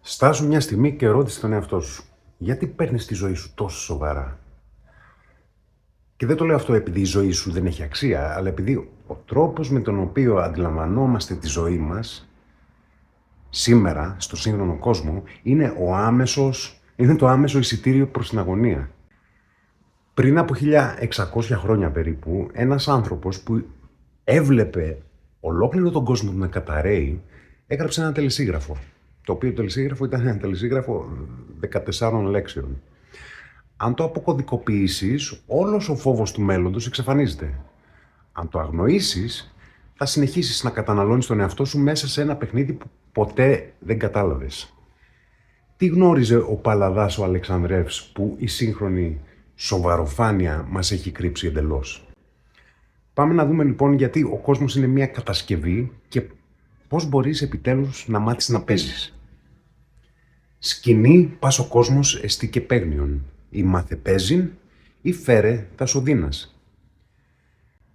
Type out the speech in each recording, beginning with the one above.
Στάσου μια στιγμή και ρώτησε τον εαυτό σου. Γιατί παίρνεις τη ζωή σου τόσο σοβαρά? Και δεν το λέω αυτό επειδή η ζωή σου δεν έχει αξία, αλλά επειδή ο τρόπος με τον οποίο αντιλαμβανόμαστε τη ζωή μας σήμερα, στο σύγχρονο κόσμο, είναι το άμεσο εισιτήριο προς την αγωνία. Πριν από 1600 χρόνια περίπου, ένας άνθρωπος που έβλεπε ολόκληρο τον κόσμο να καταραίει, έγραψε ένα τελεσίγραφο. Το οποίο τελεσίγραφο ήταν ένα τελεσίγραφο 14 λέξεων. Αν το αποκωδικοποιήσεις, όλος ο φόβος του μέλλοντος εξαφανίζεται. Αν το αγνοήσεις, θα συνεχίσεις να καταναλώνεις τον εαυτό σου μέσα σε ένα παιχνίδι που ποτέ δεν κατάλαβες. Τι γνώριζε ο Παλαδάς ο Αλεξανδρεύς που η σύγχρονη σοβαροφάνεια μας έχει κρύψει εντελώς? Πάμε να δούμε λοιπόν γιατί ο κόσμος είναι μια κατασκευή και πώς μπορείς επιτέλους να μάθεις να παίζεις. Σκηνή πας ο κόσμος εστί και παίγνιον, ή μάθε παίζειν, ή φέρε τα σωδίνας.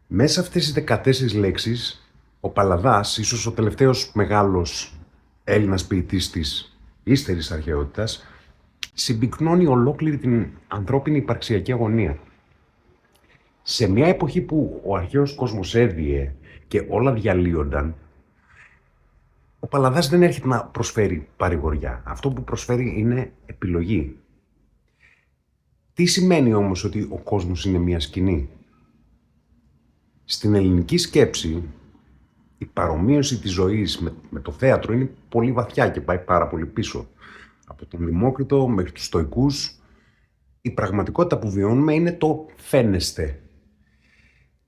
Μέσα αυτές τις 14 λέξεις, ο Παλαδάς, ίσως ο τελευταίος μεγάλος Έλληνας ποιητής της ύστερης αρχαιότητας, συμπυκνώνει ολόκληρη την ανθρώπινη υπαρξιακή αγωνία. Σε μια εποχή που ο αρχαίος κόσμος έδιε και όλα διαλύονταν, ο Παλαδάς δεν έρχεται να προσφέρει παρηγοριά. Αυτό που προσφέρει είναι επιλογή. Τι σημαίνει όμως ότι ο κόσμος είναι μια σκηνή? Στην ελληνική σκέψη, η παρομοίωση της ζωής με το θέατρο είναι πολύ βαθιά και πάει πάρα πολύ πίσω. Από τον Δημόκριτο μέχρι τους Στοικούς, η πραγματικότητα που βιώνουμε είναι το φαίνεστε.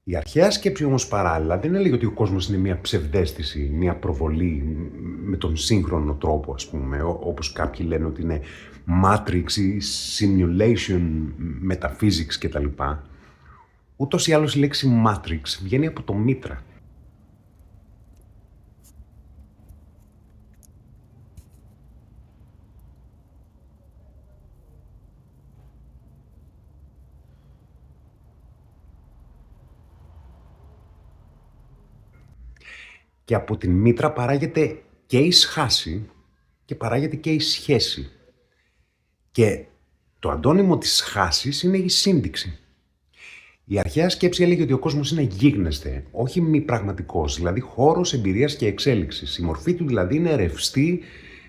Η αρχαία σκέψη όμως παράλληλα δεν έλεγε ότι ο κόσμος είναι μια ψευδαίσθηση, μια προβολή με τον σύγχρονο τρόπο, ας πούμε, όπως κάποιοι λένε ότι είναι matrix ή simulation, metaphysics κτλ. Ούτως ή άλλως η λέξη matrix βγαίνει από το μήτρα. Και από την μήτρα παράγεται και η σχάση και παράγεται και η σχέση. Και το αντώνυμο της σχάσης είναι η σύνδεξη. Η αρχαία σκέψη έλεγε ότι ο κόσμος είναι γίγνεσθε, όχι μη πραγματικός, δηλαδή χώρος εμπειρίας και εξέλιξης. Η μορφή του δηλαδή είναι ρευστή,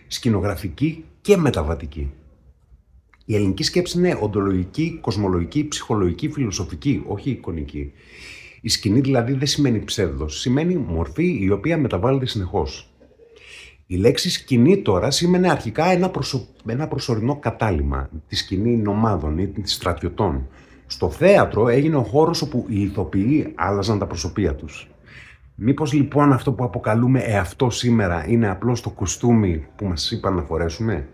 σκηνογραφική και μεταβατική. Η ελληνική σκέψη είναι οντολογική, κοσμολογική, ψυχολογική, φιλοσοφική, όχι εικονική. Η σκηνή δηλαδή δεν σημαίνει ψεύδος, σημαίνει μορφή η οποία μεταβάλλεται συνεχώς. Η λέξη σκηνή τώρα σήμαινε αρχικά ένα προσωρινό κατάλημα, τη σκηνή νομάδων ή της στρατιωτών. Στο θέατρο έγινε ο χώρος όπου οι ηθοποιοί άλλαζαν τα προσωπία τους. Μήπως λοιπόν αυτό που αποκαλούμε εαυτό σήμερα είναι απλώς το κοστούμι που μας είπαν να φορέσουμε?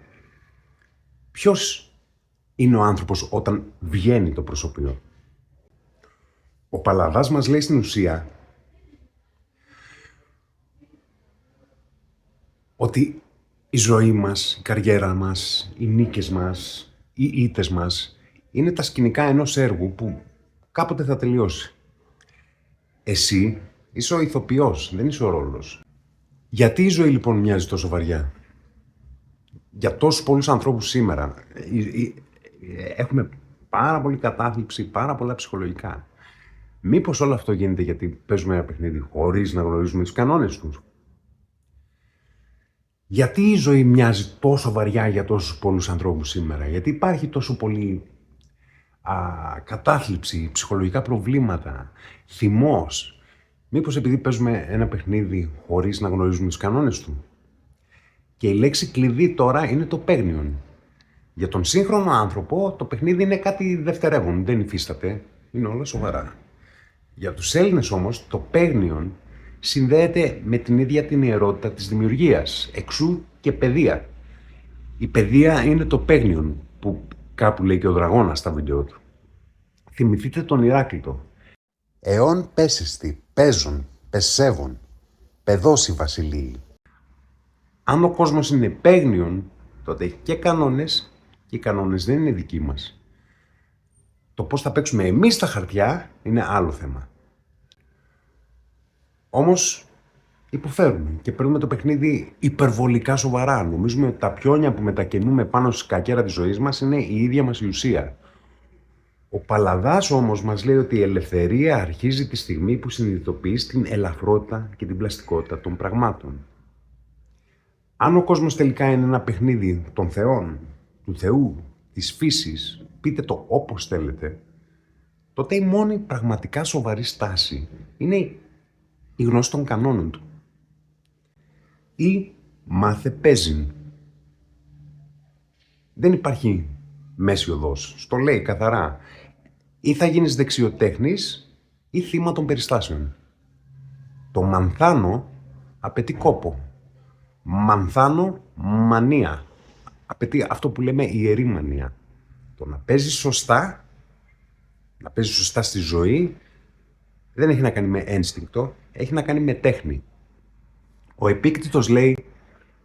Ποιος είναι ο άνθρωπος όταν βγαίνει το προσωπείο? Ο Παλαδάς μας λέει στην ουσία ότι η ζωή μας, η καριέρα μας, οι νίκες μας, οι ήττες μας είναι τα σκηνικά ενός έργου που κάποτε θα τελειώσει. Εσύ είσαι ο ηθοποιός, δεν είσαι ο ρόλος. Γιατί η ζωή λοιπόν μοιάζει τόσο βαριά? Για τόσους πολλούς ανθρώπους σήμερα έχουμε πάρα πολύ κατάθλιψη, πάρα πολλά ψυχολογικά. Μήπως όλο αυτό γίνεται γιατί παίζουμε ένα παιχνίδι χωρίς να γνωρίζουμε τους κανόνες του? Γιατί η ζωή μοιάζει τόσο βαριά για τόσους πολλούς ανθρώπους σήμερα? Γιατί υπάρχει τόσο πολύ κατάθλιψη, ψυχολογικά προβλήματα, θυμός? Μήπως επειδή παίζουμε ένα παιχνίδι χωρίς να γνωρίζουμε τους κανόνες του? Και η λέξη κλειδί τώρα είναι το παίγνιον. Για τον σύγχρονο άνθρωπο το παιχνίδι είναι κάτι δευτερεύον, δεν υφίσταται, είναι όλα σοβαρά. Για τους Έλληνες όμως το παίγνιον συνδέεται με την ίδια την ιερότητα της δημιουργίας, εξού και παιδεία. Η παιδεία είναι το παίγνιον που κάπου λέει και ο Δραγώνας στα βίντεο του. Θυμηθείτε τον Ηράκλειτο. Εών πέσεστη, παίζον, πεσεύον, παιδώσει βασιλείοι. Αν ο κόσμος είναι παίγνιον, τότε έχει και κανόνες και οι κανόνες δεν είναι δικοί μας. Το πώς θα παίξουμε εμείς τα χαρτιά είναι άλλο θέμα. Όμως, υποφέρουμε και παίρνουμε το παιχνίδι υπερβολικά σοβαρά. Νομίζουμε ότι τα πιόνια που μετακινούμε πάνω στη σκακέρα της ζωής μας είναι η ίδια μας η ουσία. Ο Παλαδάς όμως μας λέει ότι η ελευθερία αρχίζει τη στιγμή που συνειδητοποιείς την ελαφρότητα και την πλαστικότητα των πραγμάτων. Αν ο κόσμος τελικά είναι ένα παιχνίδι των θεών, του Θεού, της φύσης, πείτε το όπως θέλετε, τότε η μόνη πραγματικά σοβαρή στάση είναι η γνώση των κανόνων του. Ή μάθε παίζιν. Δεν υπάρχει μέση οδός. Στο λέει καθαρά. Ή θα γίνεις δεξιοτέχνης ή θύμα των περιστάσεων. Το μανθάνω απαιτεί κόπο. Μανθάνω μανία. Απαιτεί αυτό που λέμε ιερή μανία. Το να παίζεις σωστά, να παίζεις σωστά στη ζωή, δεν έχει να κάνει με ένστικτο, έχει να κάνει με τέχνη. Ο Επίκτητος λέει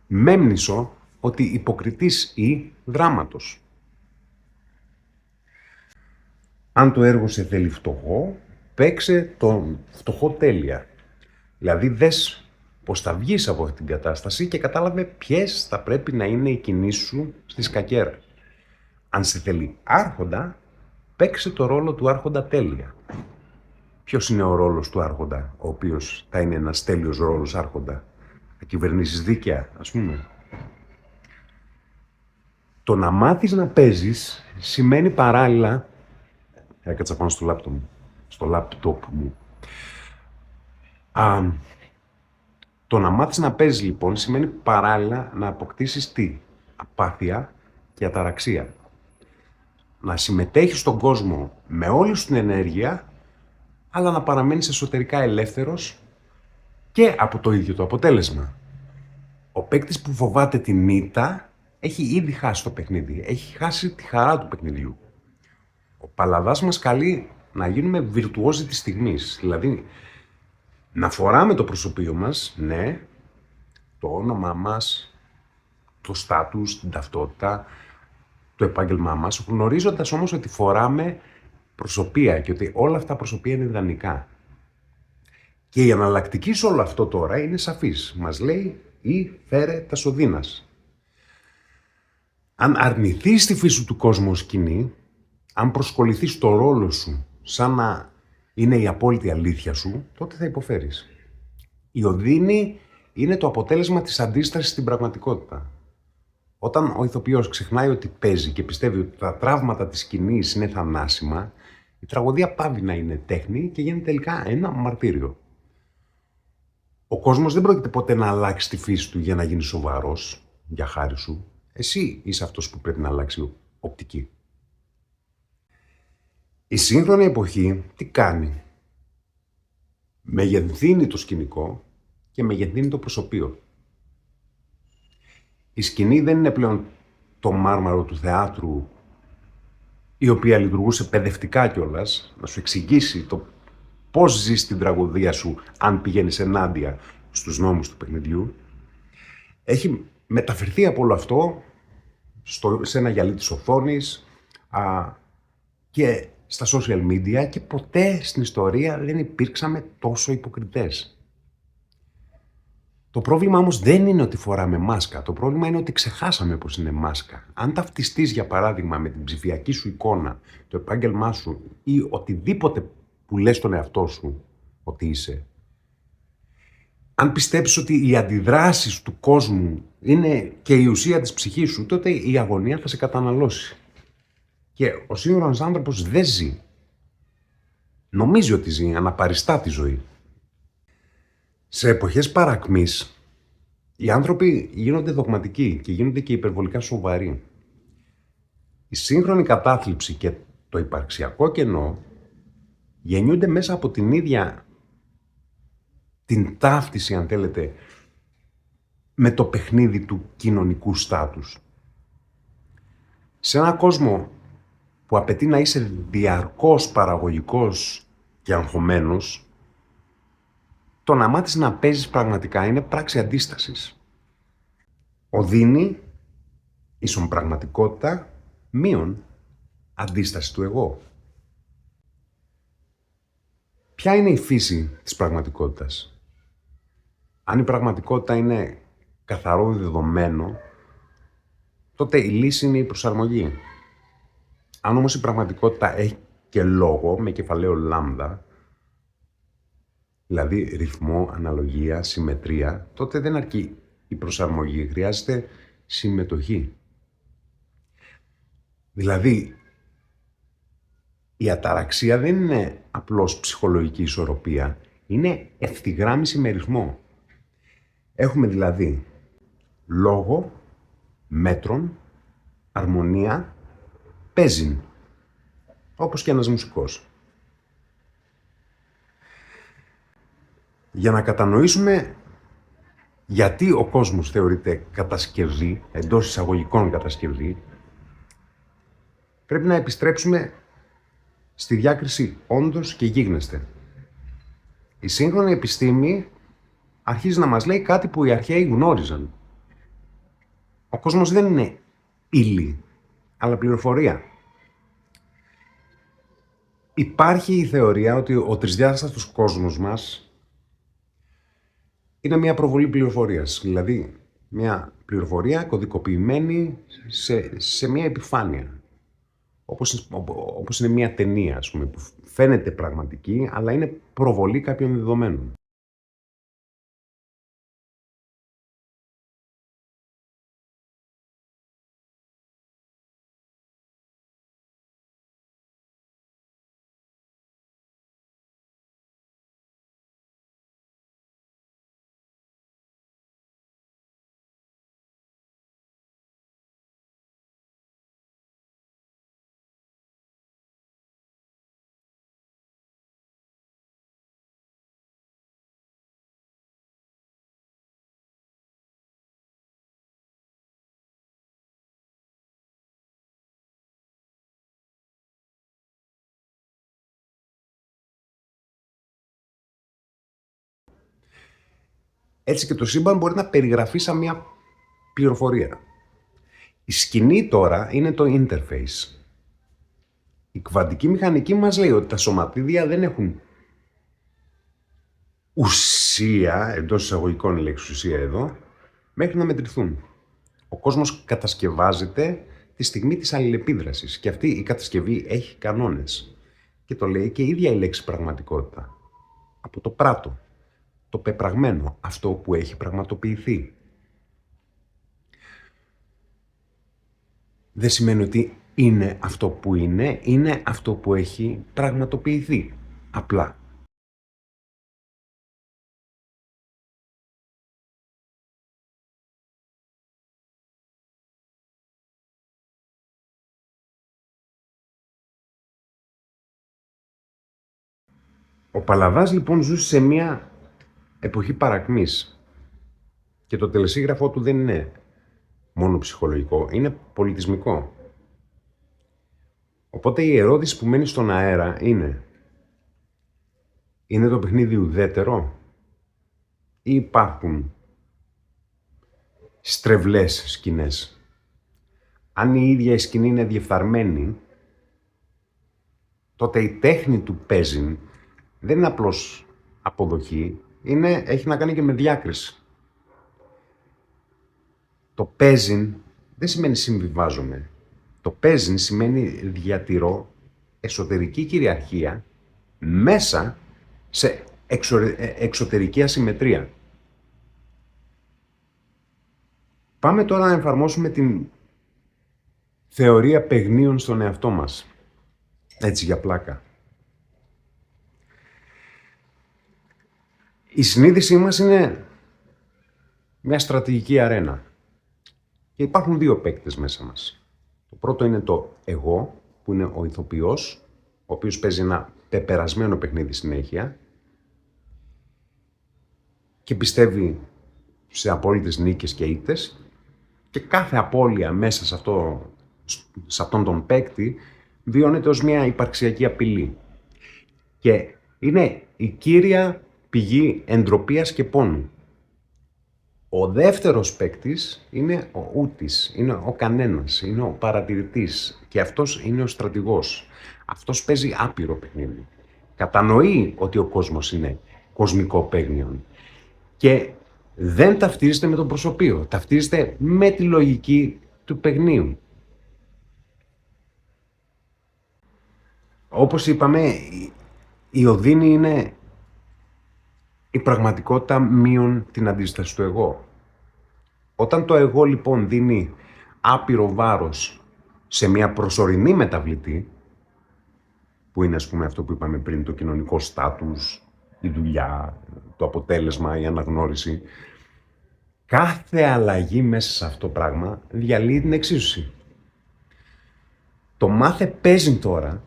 «Μέμνησο ότι υποκριτής ή δράματος». Αν το έργο σε θέλει φτωχό, παίξε τον φτωχό τέλεια. Δηλαδή δες πως θα βγεις από αυτή την κατάσταση και κατάλαβε ποιες θα πρέπει να είναι οι κινήσεις σου στη σκακέρα. Αν σε θέλει άρχοντα, παίξε το ρόλο του άρχοντα τέλεια. Ποιος είναι ο ρόλος του άρχοντα, ο οποίος θα είναι ένας τέλειος ρόλος άρχοντα? Θα κυβερνήσεις δίκαια, ας πούμε. Το να μάθεις να παίζεις σημαίνει παράλληλα... Έκατσα πάνω στο λάπτοπ μου. Το να μάθεις να παίζεις λοιπόν σημαίνει παράλληλα να αποκτήσεις τι? Απάθεια και αταραξία. Να συμμετέχεις στον κόσμο με όλη σου την ενέργεια, αλλά να παραμένεις εσωτερικά ελεύθερος και από το ίδιο το αποτέλεσμα. Ο παίκτης που φοβάται τη μύτα έχει ήδη χάσει το παιχνίδι, έχει χάσει τη χαρά του παιχνιδιού. Ο Παλαδάς μας καλεί να γίνουμε βιρτουόζοι της στιγμής, δηλαδή να φοράμε το προσωπείο μας, ναι, το όνομά μας, το στάτους, την ταυτότητα, το επάγγελμά μας, γνωρίζοντας όμως ότι φοράμε προσωπία και ότι όλα αυτά προσωπία είναι ιδανικά. Και η αναλλακτική σε όλο αυτό τώρα είναι σαφής. Μας λέει ή φέρε τα σωδίνας. Αν αρνηθείς τη φύση του κόσμου ως σκηνή, αν προσκοληθείς στο ρόλο σου σαν να είναι η απόλυτη αλήθεια σου, τότε θα υποφέρεις. Η οδύνη είναι το αποτέλεσμα της αντίστασης στην πραγματικότητα. Όταν ο ηθοποιός ξεχνάει ότι παίζει και πιστεύει ότι τα τραύματα της σκηνής είναι θανάσιμα, η τραγωδία πάβει να είναι τέχνη και γίνεται τελικά ένα μαρτύριο. Ο κόσμος δεν πρόκειται ποτέ να αλλάξει τη φύση του για να γίνει σοβαρός, για χάρη σου. Εσύ είσαι αυτός που πρέπει να αλλάξει οπτική. Η σύγχρονη εποχή τι κάνει? Μεγενθύνει το σκηνικό και μεγενθύνει το προσωπείο. Η σκηνή δεν είναι πλέον το μάρμαρο του θεάτρου, η οποία λειτουργούσε παιδευτικά κιόλας, να σου εξηγήσει το πώς ζεις την τραγωδία σου αν πηγαίνεις ενάντια στους νόμους του παιχνιδιού. Έχει μεταφερθεί από όλο αυτό σε ένα γυαλί της οθόνης και στα social media και ποτέ στην ιστορία δεν υπήρξαμε τόσο υποκριτές. Το πρόβλημα όμως δεν είναι ότι φοράμε μάσκα. Το πρόβλημα είναι ότι ξεχάσαμε πως είναι μάσκα. Αν ταυτιστείς, για παράδειγμα, με την ψηφιακή σου εικόνα, το επάγγελμά σου ή οτιδήποτε που λες στον εαυτό σου ότι είσαι, αν πιστέψεις ότι οι αντιδράσεις του κόσμου είναι και η ουσία της ψυχής σου, τότε η αγωνία θα σε καταναλώσει. Και ο σύγχρονος άνθρωπος δεν ζει. Νομίζει ότι ζει, αναπαριστά τη ζωή. Σε εποχές παρακμής, οι άνθρωποι γίνονται δογματικοί και γίνονται και υπερβολικά σοβαροί. Η σύγχρονη κατάθλιψη και το υπαρξιακό κενό γεννιούνται μέσα από την ίδια την ταύτιση, αν θέλετε, με το παιχνίδι του κοινωνικού στάτους. Σε έναν κόσμο που απαιτεί να είσαι διαρκώς παραγωγικός και αγχωμένος, το να μάθεις να παίζεις πραγματικά είναι πράξη αντίστασης. Οδύνη ίσον πραγματικότητα μείον αντίσταση του εγώ. Ποια είναι η φύση της πραγματικότητας? Αν η πραγματικότητα είναι καθαρό δεδομένο, τότε η λύση είναι η προσαρμογή. Αν όμως η πραγματικότητα έχει και λόγο, με κεφαλαίο λάμδα, δηλαδή ρυθμό, αναλογία, συμμετρία, τότε δεν αρκεί η προσαρμογή, χρειάζεται συμμετοχή. Δηλαδή, η αταραξία δεν είναι απλώς ψυχολογική ισορροπία, είναι ευθυγράμμιση με ρυθμό. Έχουμε δηλαδή λόγο, μέτρον, αρμονία, παίζιν, όπως και ένας μουσικός. Για να κατανοήσουμε γιατί ο κόσμος θεωρείται κατασκευή, εντός εισαγωγικών κατασκευή, πρέπει να επιστρέψουμε στη διάκριση όντως και γίγνεσθε. Η σύγχρονη επιστήμη αρχίζει να μας λέει κάτι που οι αρχαίοι γνώριζαν. Ο κόσμος δεν είναι ύλη, αλλά πληροφορία. Υπάρχει η θεωρία ότι ο τρισδιάστατος κόσμος μας είναι μια προβολή πληροφορίας, δηλαδή μια πληροφορία κωδικοποιημένη σε μια επιφάνεια. Όπως είναι μια ταινία, ας πούμε, που φαίνεται πραγματική, αλλά είναι προβολή κάποιων δεδομένων. Έτσι και το σύμπαν μπορεί να περιγραφεί σαν μια πληροφορία. Η σκηνή τώρα είναι το interface. Η κβαντική μηχανική μας λέει ότι τα σωματίδια δεν έχουν ουσία, εντός εισαγωγικών η λέξη ουσία εδώ, μέχρι να μετρηθούν. Ο κόσμος κατασκευάζεται τη στιγμή της αλληλεπίδρασης και αυτή η κατασκευή έχει κανόνες. Και το λέει και η ίδια η λέξη πραγματικότητα. Από το πράτο, το πεπραγμένο, αυτό που έχει πραγματοποιηθεί. Δεν σημαίνει ότι είναι αυτό που είναι αυτό που έχει πραγματοποιηθεί. Απλά. Ο Παλαβάς λοιπόν ζούσε σε μια εποχή παρακμής και το τελεσίγραφό του δεν είναι μόνο ψυχολογικό, είναι πολιτισμικό. Οπότε η ερώτηση που μένει στον αέρα είναι το παιχνίδι ουδέτερο ή υπάρχουν στρεβλές σκηνές? Αν η ίδια η σκηνή είναι διεφθαρμένη, τότε η τέχνη του παίζιν δεν είναι απλώς αποδοχή, έχει να κάνει και με διάκριση. Το παίζιν δεν σημαίνει συμβιβάζομαι. Το παίζιν σημαίνει διατηρώ εσωτερική κυριαρχία μέσα σε εξωτερική ασυμμετρία. Πάμε τώρα να εφαρμόσουμε την θεωρία παιγνίων στον εαυτό μας. Έτσι για πλάκα. Η συνείδησή μας είναι μια στρατηγική αρένα. Και υπάρχουν δύο παίκτες μέσα μας. Το πρώτο είναι το εγώ, που είναι ο ηθοποιός, ο οποίος παίζει ένα πεπερασμένο παιχνίδι συνέχεια και πιστεύει σε απόλυτες νίκες και ήττες και κάθε απώλεια μέσα σε αυτόν τον παίκτη βιώνεται ως μια υπαρξιακή απειλή. Και είναι η κύρια πηγή εντροπίας και πόνου. Ο δεύτερος παίκτης είναι ο ούτης, είναι ο κανένας, είναι ο παρατηρητής και αυτός είναι ο στρατηγός. Αυτός παίζει άπειρο παιχνίδι. Κατανοεί ότι ο κόσμος είναι κοσμικό παίγνιον και Δεν ταυτίζεται με το προσωπείο, ταυτίζεται με τη λογική του παιγνίου. Όπως είπαμε, η οδύνη είναι η πραγματικότητα μείον την αντίσταση του εγώ. Όταν το εγώ λοιπόν δίνει άπειρο βάρος σε μια προσωρινή μεταβλητή, που είναι ας πούμε αυτό που είπαμε πριν, το κοινωνικό στάτους, η δουλειά, το αποτέλεσμα, η αναγνώριση, κάθε αλλαγή μέσα σε αυτό το πράγμα διαλύει την εξίσωση. Το μάθε παίζει τώρα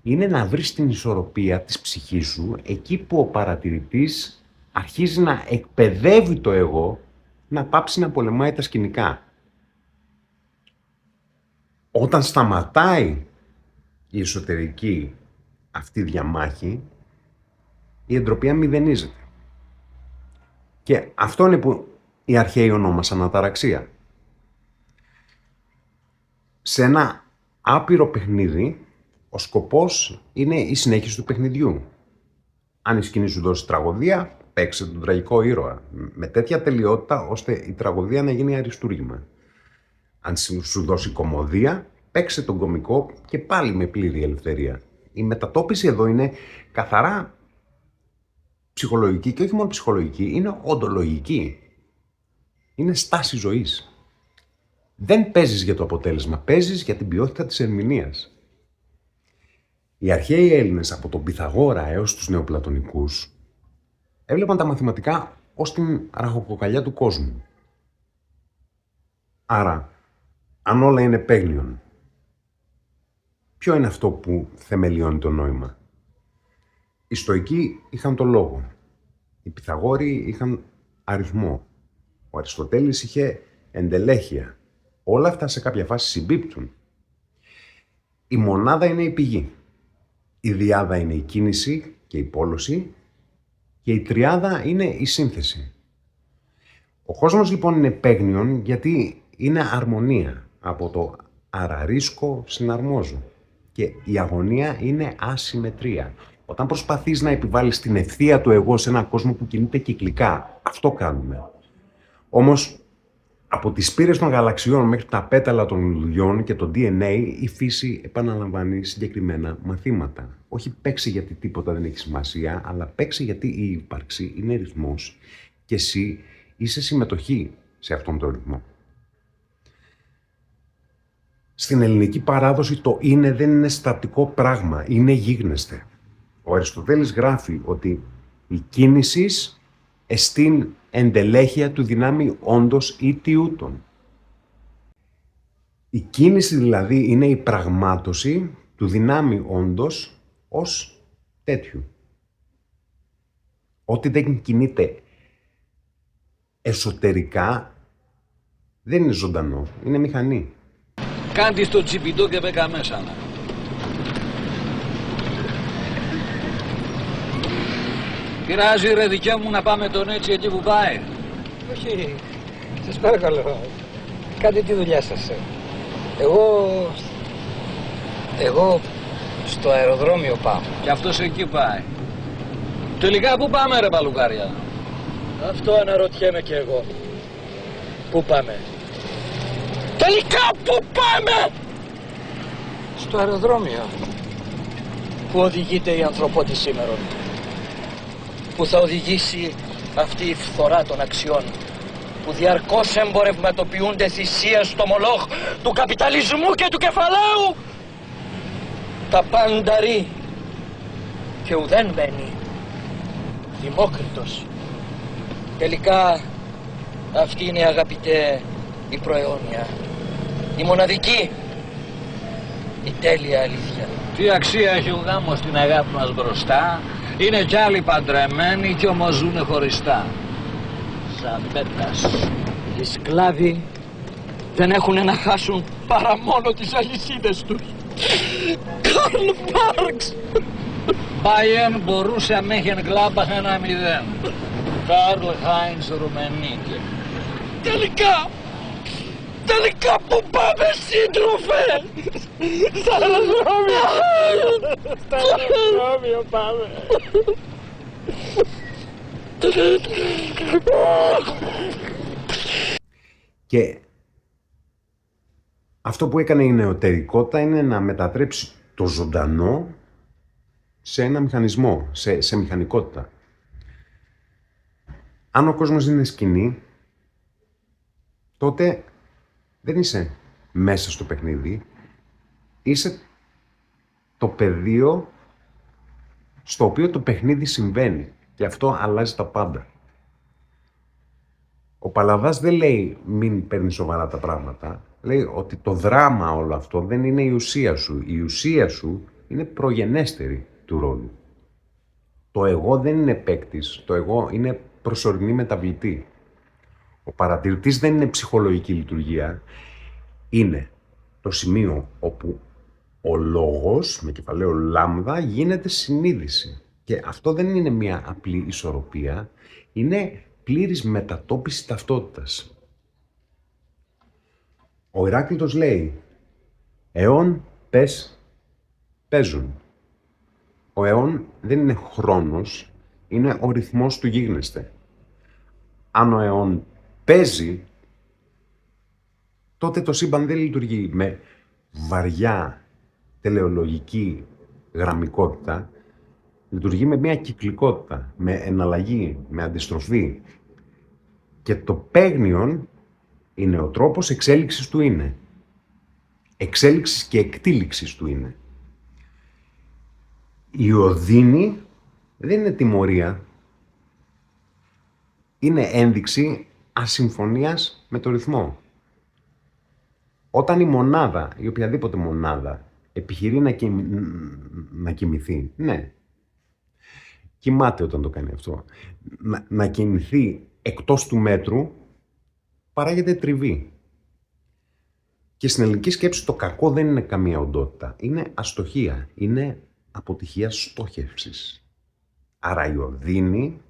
είναι να βρεις την ισορροπία της ψυχής σου εκεί που ο παρατηρητής αρχίζει να εκπαιδεύει το εγώ να πάψει να πολεμάει τα σκηνικά. Όταν σταματάει η εσωτερική αυτή διαμάχη, η εντροπία μηδενίζεται. Και αυτό είναι που οι αρχαίοι ονόμασαν αταραξία. Σε ένα άπειρο παιχνίδι, ο σκοπός είναι η συνέχιση του παιχνιδιού. Αν η σκηνή σου δώσει τραγωδία, παίξε τον τραγικό ήρωα. Με τέτοια τελειότητα, ώστε η τραγωδία να γίνει αριστούργημα. Αν σου δώσει κωμωδία, παίξε τον κωμικό και πάλι με πλήρη ελευθερία. Η μετατόπιση εδώ είναι καθαρά ψυχολογική και όχι μόνο ψυχολογική, είναι οντολογική. Είναι στάση ζωής. Δεν παίζεις για το αποτέλεσμα, παίζεις για την ποιότητα της ερμηνείας. Οι αρχαίοι Έλληνες, από τον Πυθαγόρα έως τους νεοπλατωνικούς, έβλεπαν τα μαθηματικά ως την ραχοκοκαλιά του κόσμου. Άρα, αν όλα είναι παίγνιον, ποιο είναι αυτό που θεμελιώνει το νόημα? Οι Στοικοί είχαν το λόγο. Οι Πυθαγόροι είχαν αριθμό. Ο Αριστοτέλης είχε εντελέχεια. Όλα αυτά σε κάποια φάση συμπίπτουν. Η μονάδα είναι η πηγή. Η διάδα είναι η κίνηση και η πόλωση και η τριάδα είναι η σύνθεση. Ο κόσμος λοιπόν είναι παίγνιον γιατί είναι αρμονία. Από το αραρίσκω συναρμόζω. Και η αγωνία είναι ασυμμετρία. Όταν προσπαθείς να επιβάλλεις την ευθεία του εγώ σε έναν κόσμο που κινείται κυκλικά, αυτό κάνουμε. Όμως, από τις σπήρες των γαλαξιών μέχρι τα πέταλα των λουλουδιών και το DNA, η φύση επαναλαμβάνει συγκεκριμένα μαθήματα. Όχι παίξει γιατί τίποτα δεν έχει σημασία, αλλά παίξει γιατί η ύπαρξη είναι ρυθμός και εσύ είσαι συμμετοχή σε αυτόν τον ρυθμό. Στην ελληνική παράδοση το είναι δεν είναι στατικό πράγμα, είναι γίγνεσθε. Ο Αριστοτέλης γράφει ότι η κίνηση εστίν εντελέχεια του δυνάμει όντως ή τιούτων. Η κίνηση δηλαδή είναι η πραγμάτωση του δυνάμει όντως ως τέτοιου. Ό,τι δεν κινείται εσωτερικά δεν είναι ζωντανό, είναι μηχανή. Κάντε στο τσιπιτό και μπήκα μέσα. Πειράζει ρε δικέ μου να πάμε τον έτσι εκεί που πάει? Όχι, σας παρακαλώ, κάντε τη δουλειά σας. Εγώ στο αεροδρόμιο πάω. Και αυτός εκεί πάει. Τελικά πού πάμε ρε παλουκάρια? Αυτό αναρωτιέμαι και εγώ. Πού πάμε? Τελικά πού πάμε? Στο αεροδρόμιο. Πού οδηγείται η ανθρωπότη σήμερα? Που θα οδηγήσει αυτή η φθορά των αξιών, που διαρκώς εμπορευματοποιούνται θυσίες στο μολόχ του καπιταλισμού και του κεφαλαίου. Τα πάντα ρί και ουδέν μένει. Δημόκριτος. Τελικά αυτή είναι, αγαπητέ, η προαιώνια, η μοναδική, η τέλεια αλήθεια. Τι αξία έχει ο γάμος στην αγάπη μας μπροστά? Είναι κι άλλοι παντρεμένοι κι όμως ζουνε χωριστά. Σαν πέτας. Οι σκλάβοι δεν έχουν να χάσουν παρά μόνο τις αλυσίδες τους. Καρλ Μάρξ. Bayern μπορούσε μέχεν γκλάμπαχ 1-0. Καρλ Χάινς Ρουμενίκε. Τελικά που πάμε, σύντροφε? Στα αεροδρόμιο πάμε. Και αυτό που έκανε η νεωτερικότητα είναι να μετατρέψει το ζωντανό σε ένα μηχανισμό, σε μηχανικότητα. Αν ο κόσμος είναι σκηνή, τότε δεν είσαι μέσα στο παιχνίδι, είσαι το πεδίο στο οποίο το παιχνίδι συμβαίνει και αυτό αλλάζει τα πάντα. Ο Παλαδάς δεν λέει μην παίρνει σοβαρά τα πράγματα, λέει ότι το δράμα όλο αυτό δεν είναι η ουσία σου. Η ουσία σου είναι προγενέστερη του ρόλου. Το εγώ δεν είναι παίκτης, το εγώ είναι προσωρινή μεταβλητή. Ο παρατηρητής δεν είναι ψυχολογική λειτουργία, είναι το σημείο όπου ο λόγος, με κεφαλαίο λάμδα, γίνεται συνείδηση. Και αυτό δεν είναι μια απλή ισορροπία, είναι πλήρης μετατόπιση ταυτότητας. Ο Ηράκλειτος λέει, αιών πες παίζουν. Ο αιών δεν είναι χρόνος, είναι ο ρυθμός του γίγνεσθε. Αν ο αιών παίζει, τότε το σύμπαν δεν λειτουργεί με βαριά τελεολογική γραμμικότητα, λειτουργεί με μια κυκλικότητα, με εναλλαγή, με αντιστροφή. Και το παίγνιον είναι ο τρόπος εξέλιξης του είναι. Εξέλιξης και εκτήληξης του είναι. Η οδύνη δεν είναι τιμωρία. Είναι ένδειξη ασυμφωνίας με το ρυθμό. Όταν η μονάδα, ή οποιαδήποτε μονάδα, επιχειρεί να κοιμηθεί, ναι, κοιμάται όταν το κάνει αυτό, να κοιμηθεί εκτός του μέτρου, παράγεται τριβή. Και στην ελληνική σκέψη το κακό δεν είναι καμία οντότητα, είναι αστοχία, είναι αποτυχία στόχευσης. Άρα η οδύνη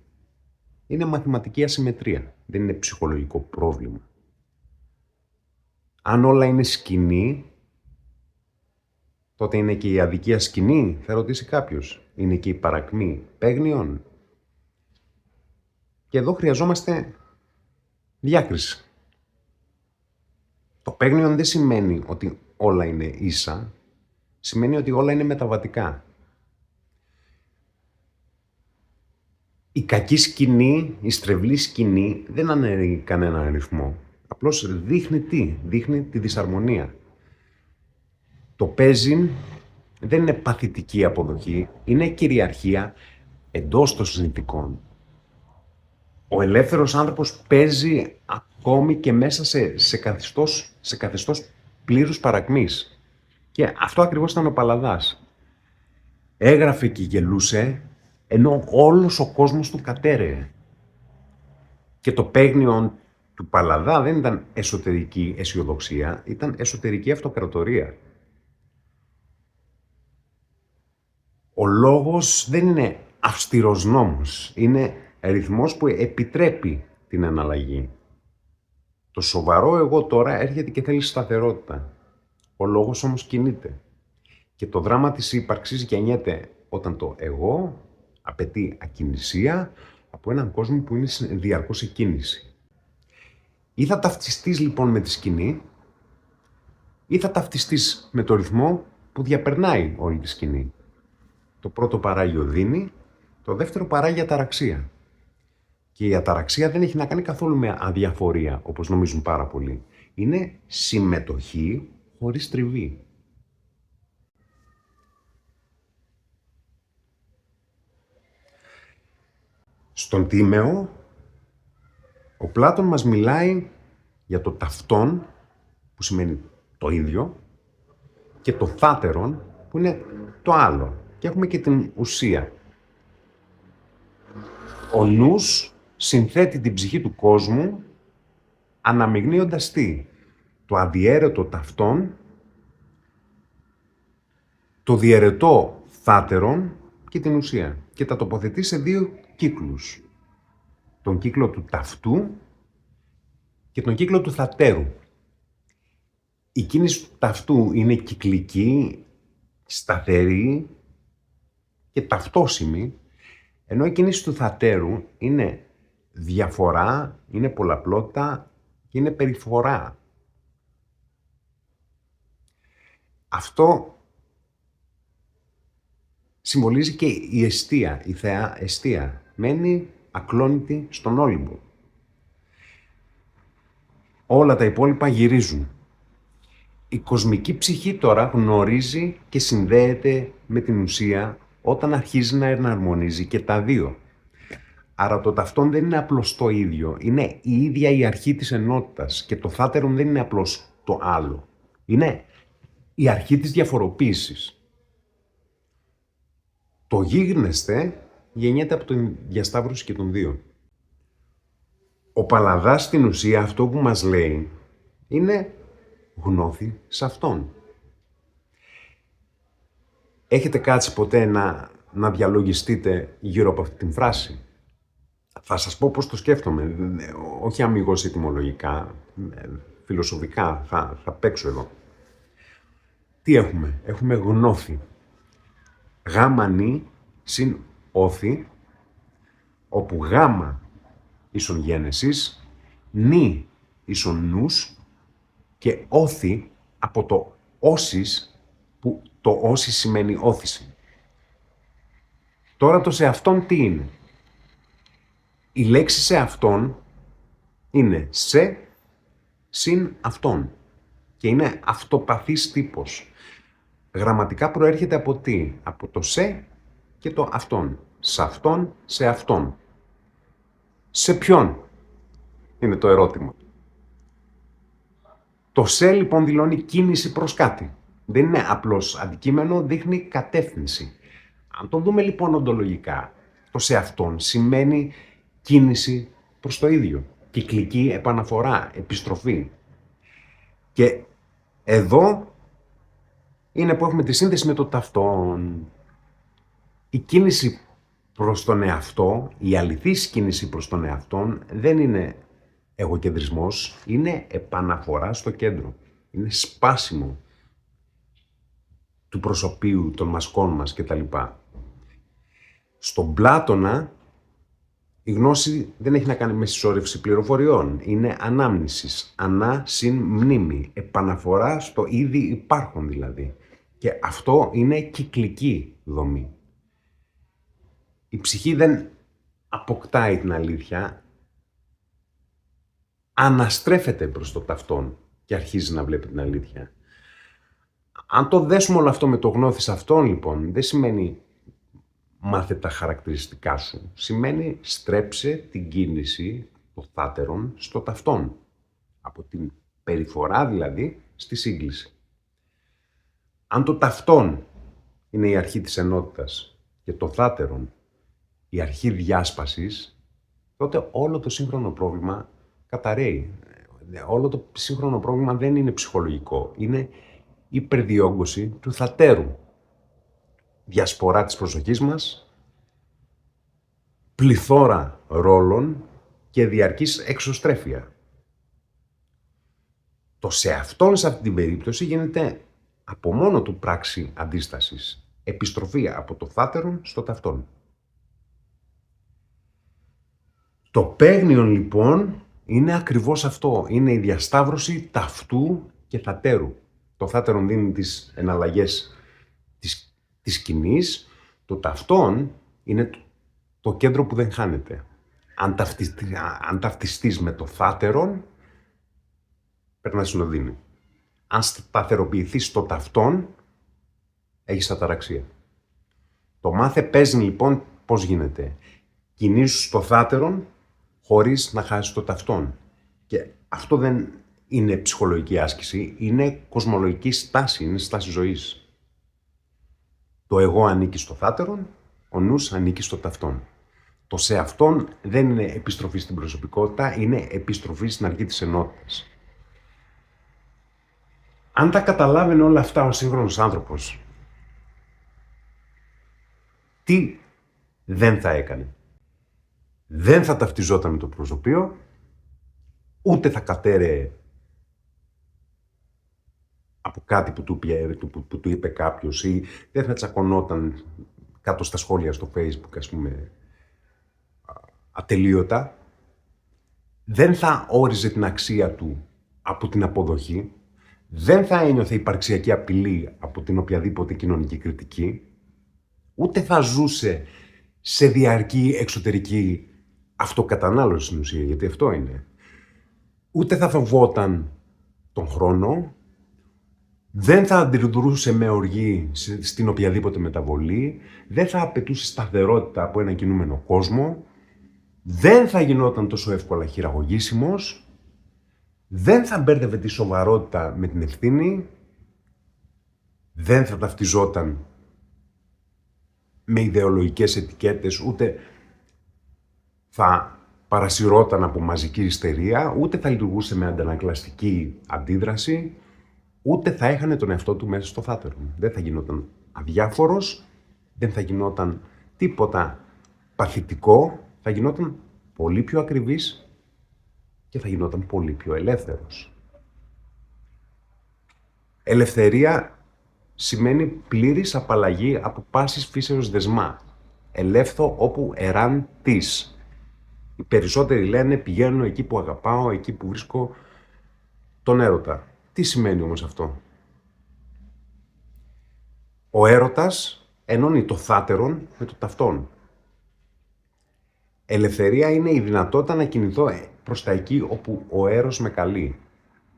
είναι μαθηματική ασυμμετρία, δεν είναι ψυχολογικό πρόβλημα. Αν όλα είναι σκηνή, τότε είναι και η αδικία σκηνή, θα ρωτήσει κάποιος. Είναι και η παρακμή παίγνιον. Και εδώ χρειαζόμαστε διάκριση. Το παίγνιον δεν σημαίνει ότι όλα είναι ίσα, σημαίνει ότι όλα είναι μεταβατικά. Η κακή σκηνή, η στρεβλή σκηνή δεν αναιρεί κανένα ρυθμό. Απλώς δείχνει τι, δείχνει τη δυσαρμονία. Το παίζιν δεν είναι παθητική αποδοχή, είναι κυριαρχία εντός των συνθηκών. Ο ελεύθερος άνθρωπος παίζει ακόμη και μέσα σε καθεστώς πλήρους παρακμής. Και αυτό ακριβώς ήταν ο Παλαδάς. Έγραφε και γελούσε, ενώ όλος ο κόσμος του κατέρεε. Και το παίγνιο του Παλαδά δεν ήταν εσωτερική αισιοδοξία, ήταν εσωτερική αυτοκρατορία. Ο λόγος δεν είναι αυστηρός νόμος, είναι ρυθμός που επιτρέπει την αναλλαγή. Το σοβαρό εγώ τώρα έρχεται και θέλει σταθερότητα. Ο λόγος όμως κινείται. Και το δράμα της ύπαρξης γεννιέται όταν το εγώ απαιτεί ακινησία από έναν κόσμο που είναι διαρκώς σε κίνηση. Ή θα ταυτιστείς λοιπόν με τη σκηνή, ή θα ταυτιστείς με το ρυθμό που διαπερνάει όλη τη σκηνή. Το πρώτο παράγει οδύνη, το δεύτερο παράγει αταραξία. Και η αταραξία δεν έχει να κάνει καθόλου με αδιαφορία, όπως νομίζουν πάρα πολλοί. Είναι συμμετοχή χωρίς τριβή. Στον Τίμεο, ο Πλάτων μας μιλάει για το ταυτόν, που σημαίνει το ίδιο, και το θάτερον, που είναι το άλλο. Και έχουμε και την ουσία. Ο νους συνθέτει την ψυχή του κόσμου, αναμειγνύοντας τι? Το αδιέρετο ταυτόν, το διαιρετό θάτερον και την ουσία. Και τα τοποθετεί σε δύο κύκλους. Τον κύκλο του ταυτού και τον κύκλο του θατέρου. Η κίνηση του ταυτού είναι κυκλική, σταθερή και ταυτόσιμη, Ενώ η κίνηση του θατέρου είναι διαφορά, είναι πολλαπλότητα και είναι περιφορά. Αυτό συμβολίζει και η εστία, η θεά εστία. Μένει ακλόνητη στον Όλυμπο. Όλα τα υπόλοιπα γυρίζουν. Η κοσμική ψυχή τώρα γνωρίζει και συνδέεται με την ουσία όταν αρχίζει να εναρμονίζει και τα δύο. Άρα το ταυτόν δεν είναι απλώς το ίδιο, είναι η ίδια η αρχή της ενότητας και το θάτερον δεν είναι απλώς το άλλο. Είναι η αρχή της διαφοροποίησης. Το γίγνεσθε γεννιέται από την διασταύρωση και των δύο. Ο Παλαδάς στην ουσία αυτό που μας λέει είναι γνώθη σε αυτόν. Έχετε κάτσει ποτέ να διαλογιστείτε γύρω από αυτή την φράση? Θα σας πω πώς το σκέφτομαι, όχι αμιγώς ετυμολογικά, φιλοσοφικά, θα παίξω εδώ. Τι έχουμε? Έχουμε γνώθη. Γάμα νη συν όθη, όπου γάμα ίσον γένεσης, νη ίσον νους και όθη από το όσις, που το όσις σημαίνει όθηση. Τώρα το σε αυτόν τι είναι? Η λέξη σε αυτόν είναι σε συν αυτόν και είναι αυτοπαθής τύπος. Γραμματικά προέρχεται από τι? Από το σε και το αυτόν. Σε αυτόν, σε αυτόν. Σε ποιον? Είναι το ερώτημα. Το σε λοιπόν δηλώνει κίνηση προς κάτι. Δεν είναι απλώς αντικείμενο, δείχνει κατεύθυνση. Αν το δούμε λοιπόν οντολογικά, το σε αυτόν σημαίνει κίνηση προς το ίδιο. Κυκλική επαναφορά, επιστροφή. Και εδώ είναι που έχουμε τη σύνδεση με το ταυτόν. Η κίνηση προς τον εαυτό, η αληθής κίνηση προς τον εαυτόν δεν είναι εγωκεντρισμός, είναι επαναφορά στο κέντρο. Είναι σπάσιμο του προσωπίου, των μασκών μας κτλ. Στον Πλάτωνα η γνώση δεν έχει να κάνει με συσσόρευση πληροφοριών. Είναι ανάμνησης, ανά συν μνήμη, επαναφορά στο ήδη υπάρχον δηλαδή. Και αυτό είναι κυκλική δομή. Η ψυχή δεν αποκτάει την αλήθεια, αναστρέφεται προς το ταυτόν και αρχίζει να βλέπει την αλήθεια. Αν το δέσουμε όλο αυτό με το γνώθης αυτόν λοιπόν, δεν σημαίνει μάθε τα χαρακτηριστικά σου. Σημαίνει στρέψε την κίνηση των θάτερων στο ταυτόν. Από την περιφορά δηλαδή στη σύγκληση. Αν το ταυτόν είναι η αρχή της ενότητας και το θάτερον η αρχή διάσπασης, τότε όλο το σύγχρονο πρόβλημα καταρρέει. Όλο το σύγχρονο πρόβλημα δεν είναι ψυχολογικό. Είναι υπερδιόγκωση του θατέρου. Διασπορά της προσοχής μας, πληθώρα ρόλων και διαρκής εξωστρέφεια. Το σε αυτόν σε αυτή την περίπτωση γίνεται από μόνο του πράξη αντίστασης. Επιστροφή από το θάτερον στο ταυτόν. Το παίγνιον λοιπόν είναι ακριβώς αυτό. Είναι η διασταύρωση ταυτού και θατέρου. Το θάτερον δίνει τις εναλλαγές της σκηνής, το ταυτόν είναι το κέντρο που δεν χάνεται. Αν ταυτιστείς με το θάτερον, περνάς συνοδύνη. Αν σταθεροποιηθείς στο ταυτόν, έχεις αταραξία. Το μάθε παίζει λοιπόν πώς γίνεται. Κινήσου στο θάτερον χωρίς να χάσεις το ταυτόν. Και αυτό δεν είναι ψυχολογική άσκηση, είναι κοσμολογική στάση, είναι στάση ζωής. Το εγώ ανήκει στο θάτερον, ο νους ανήκει στο ταυτόν. Το σε αυτόν δεν είναι επιστροφή στην προσωπικότητα, είναι επιστροφή στην αρχή της ενότητας. Αν τα καταλάβαινε όλα αυτά ο σύγχρονος άνθρωπος, τι δεν θα έκανε? Δεν θα ταυτιζόταν με το προσωπείο, ούτε θα κατέρεε από κάτι που του είπε κάποιος ή δεν θα τσακωνόταν κάτω στα σχόλια στο Facebook, ας πούμε, ατελείωτα, δεν θα όριζε την αξία του από την αποδοχή, δεν θα ένιωθε υπαρξιακή απειλή από την οποιαδήποτε κοινωνική κριτική, ούτε θα ζούσε σε διαρκή εξωτερική αυτοκατανάλωση στην ουσία, γιατί αυτό είναι. Ούτε θα φοβόταν τον χρόνο, δεν θα αντιδρούσε με οργή στην οποιαδήποτε μεταβολή, δεν θα απαιτούσε σταθερότητα από ένα κινούμενο κόσμο, δεν θα γινόταν τόσο εύκολα χειραγωγήσιμος, δεν θα μπέρδευε τη σοβαρότητα με την ευθύνη, δεν θα ταυτιζόταν με ιδεολογικές ετικέτες, ούτε θα παρασυρώταν από μαζική ιστερία, ούτε θα λειτουργούσε με αντανακλαστική αντίδραση, ούτε θα έχανε τον εαυτό του μέσα στο θάτερο. Δεν θα γινόταν αδιάφορος, δεν θα γινόταν τίποτα παθητικό, θα γινόταν πολύ πιο ακριβής και θα γινόταν πολύ πιο ελεύθερος. Ελευθερία σημαίνει πλήρης απαλλαγή από πάσης φύσεως δεσμά. Ελεύθω όπου εράν της. Οι περισσότεροι λένε πηγαίνω εκεί που αγαπάω, εκεί που βρίσκω τον έρωτα. Τι σημαίνει όμως αυτό? Ο έρωτας ενώνει το θάτερον με το ταυτόν. Ελευθερία είναι η δυνατότητα να κινηθώ προς τα εκεί όπου ο έρος με καλεί.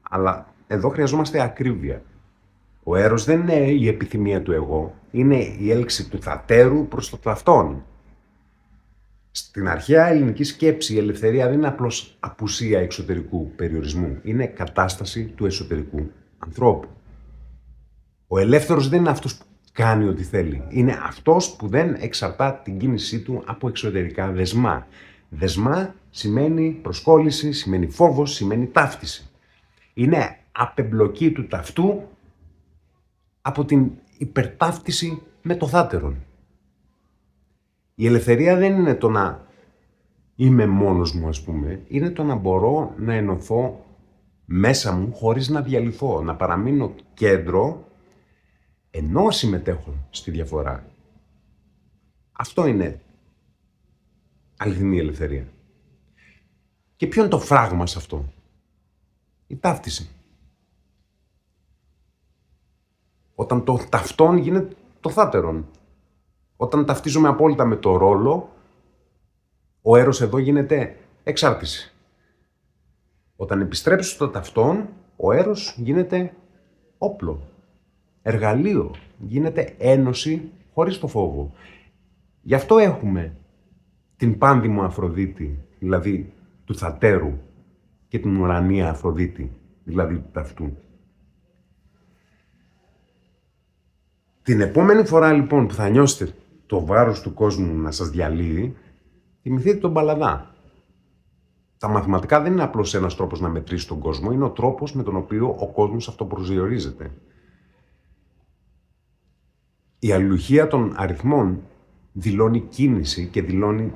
Αλλά εδώ χρειαζόμαστε ακρίβεια. Ο έρος δεν είναι η επιθυμία του εγώ, είναι η έλξη του θατέρου προς το ταυτόν. Στην αρχαία ελληνική σκέψη η ελευθερία δεν είναι απλώς απουσία εξωτερικού περιορισμού, είναι κατάσταση του εσωτερικού ανθρώπου. Ο ελεύθερος δεν είναι αυτός που κάνει ό,τι θέλει, είναι αυτός που δεν εξαρτά την κίνησή του από εξωτερικά δεσμά. Δεσμά σημαίνει προσκόλληση, σημαίνει φόβος, σημαίνει ταύτιση. Είναι απεμπλοκή του ταυτού από την υπερταύτιση με το θάτερον. Η ελευθερία δεν είναι το να είμαι μόνος μου, ας πούμε, είναι το να μπορώ να ενωθώ μέσα μου χωρίς να διαλυθώ, να παραμείνω κέντρο ενώ συμμετέχω στη διαφορά. Αυτό είναι αληθινή ελευθερία. Και ποιο είναι το φράγμα σε αυτό? Η ταύτιση. Όταν το ταυτόν γίνεται το θάτερον. Όταν ταυτίζομαι απόλυτα με το ρόλο, ο έρος εδώ γίνεται εξάρτηση. Όταν επιστρέψω στο ταυτόν, ο έρος γίνεται όπλο, εργαλείο, γίνεται ένωση χωρίς το φόβο. Γι' αυτό έχουμε την πάνδημο Αφροδίτη, δηλαδή του θατέρου, και την ουρανία Αφροδίτη, δηλαδή του ταυτού. Την επόμενη φορά λοιπόν που θα νιώσετε το βάρος του κόσμου να σας διαλύει, θυμηθείτε τον Παλαδά. Τα μαθηματικά δεν είναι απλώς ένας τρόπος να μετρήσει τον κόσμο, είναι ο τρόπος με τον οποίο ο κόσμος αυτοπροσδιορίζεται. Η αλληλουχία των αριθμών δηλώνει κίνηση και δηλώνει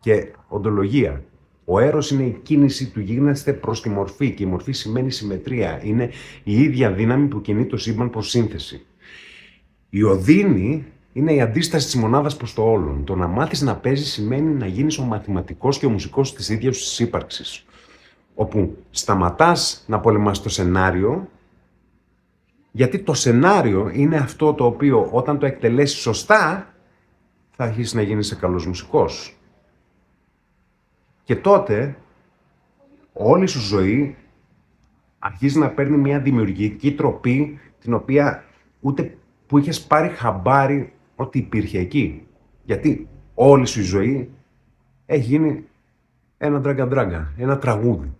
και οντολογία. Ο έρος είναι η κίνηση του γίγνεσθε προς τη μορφή και η μορφή σημαίνει συμμετρία. Είναι η ίδια δύναμη που κινεί το σύμπαν προς σύνθεση. Η οδύνη είναι η αντίσταση της μονάδας προς το όλον. Το να μάθεις να παίζεις σημαίνει να γίνεις ο μαθηματικός και ο μουσικός της ίδιας της ύπαρξης. Όπου σταματάς να πολεμάς το σενάριο, γιατί το σενάριο είναι αυτό το οποίο όταν το εκτελέσεις σωστά θα αρχίσεις να γίνεις καλός μουσικός. Και τότε όλη σου ζωή αρχίζει να παίρνει μια δημιουργική τροπή την οποία ούτε που είχες πάρει χαμπάρι ότι υπήρχε εκεί. Γιατί όλη σου η ζωή έχει γίνει ένα ντράγκα-ντράγκα, ένα τραγούδι.